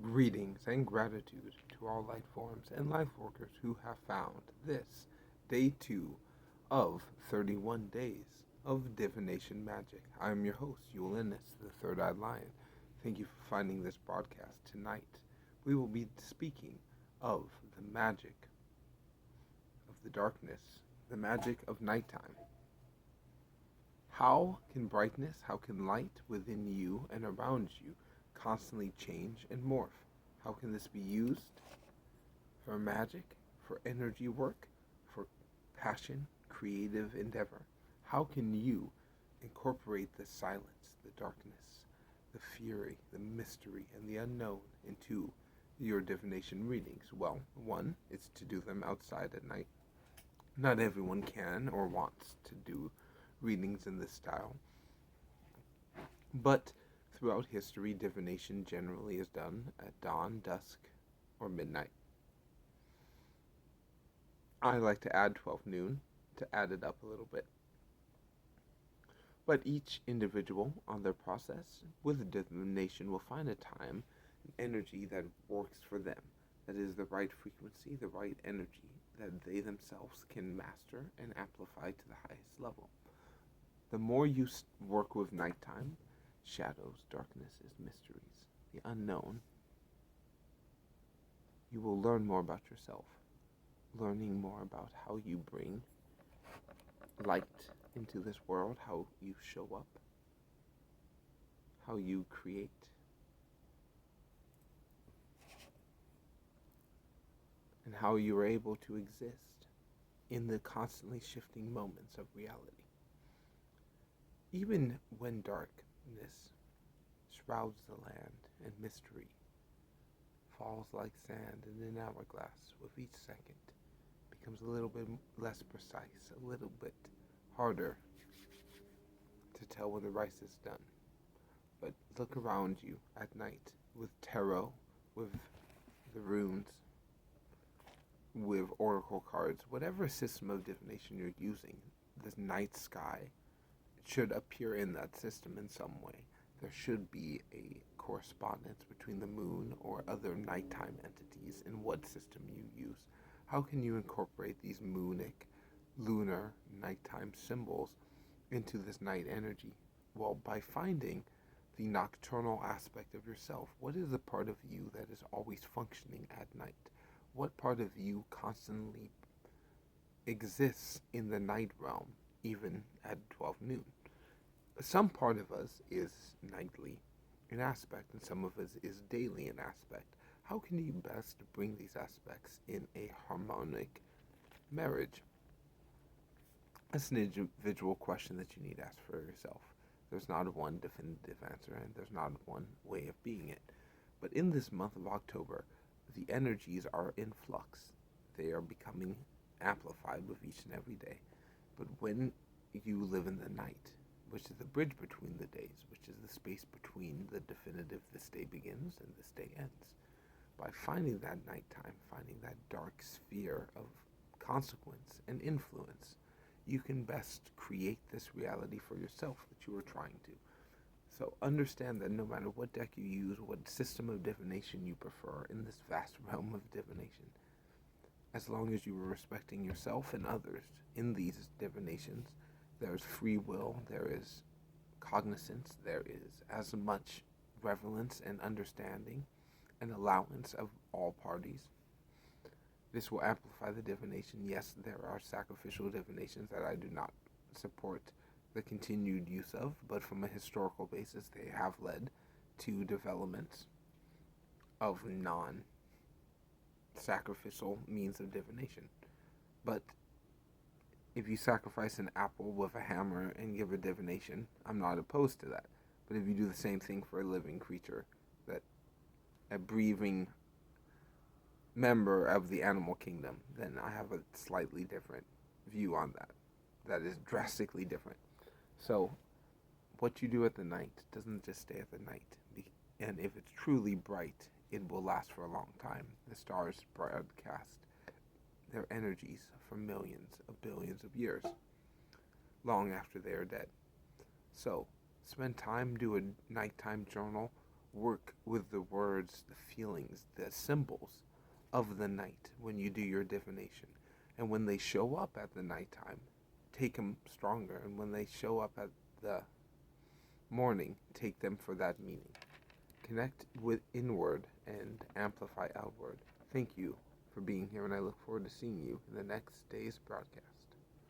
Greetings and gratitude to all life forms and life workers who have found this day 2 of 31 days of divination magic. I am your host, Yul Ennis, the Third Eyed Lion. Thank you for finding this broadcast tonight. We will be speaking of the magic of the darkness, the magic of nighttime. How can brightness, how can light within you and around you constantly change and morph? How can this be used for magic, for energy work, for passion, creative endeavor? How can you incorporate the silence, the darkness, the fury, the mystery, and the unknown into your divination readings? Well, one is to do them outside at night. Not everyone can or wants to do readings in this style, but throughout history, divination generally is done at dawn, dusk, or midnight. I like to add 12 noon to add it up a little bit. But each individual on their process with divination will find a time and energy that works for them. That is the right frequency, the right energy that they themselves can master and amplify to the highest level. The more you work with nighttime, shadows, darknesses, mysteries, the unknown, you will learn more about yourself, learning more about how you bring light into this world, how you show up, how you create, and how you are able to exist in the constantly shifting moments of reality. Even when darkness shrouds the land and mystery falls like sand in an hourglass with each second, becomes a little bit less precise, a little bit harder to tell when the rice is done. But look around you at night with tarot, with the runes, with oracle cards, whatever system of divination you're using, this night sky should appear in that system in some way. There should be a correspondence between the moon or other nighttime entities in what system you use. How can you incorporate these moonic, lunar, nighttime symbols into this night energy? Well, by finding the nocturnal aspect of yourself. What is the part of you that is always functioning at night? What part of you constantly exists in the night realm, even at 12 noon? Some part of us is nightly in aspect, and some of us is daily in aspect. How can you best bring these aspects in a harmonic marriage? That's an individual question that you need to ask for yourself. There's not one definitive answer, and there's not one way of being it. But in this month of October, the energies are in flux. They are becoming amplified with each and every day. But when you live in the night, which is the bridge between the days, which is the space between the definitive this day begins and this day ends, by finding that nighttime, finding that dark sphere of consequence and influence, you can best create this reality for yourself that you are trying to. So understand that no matter what deck you use, what system of divination you prefer in this vast realm of divination, as long as you are respecting yourself and others in these divinations, there is free will, there is cognizance, there is as much relevance and understanding and allowance of all parties. This will amplify the divination. Yes, there are sacrificial divinations that I do not support the continued use of, but from a historical basis, they have led to developments of non-sacrificial means of divination. But if you sacrifice an apple with a hammer and give a divination, I'm not opposed to that. But if you do the same thing for a living creature, that a breathing member of the animal kingdom, then I have a slightly different view on that. That is drastically different. So, what you do at the night doesn't just stay at the night. And if it's truly bright, it will last for a long time. The stars broadcast their energies for millions of billions of years, long after they are dead. So, spend time, do a nighttime journal, work with the words, the feelings, the symbols of the night when you do your divination. And when they show up at the nighttime, take them stronger. And when they show up at the morning, take them for that meaning. Connect with inward and amplify outward. Thank you for being here, and I look forward to seeing you in the next day's broadcast.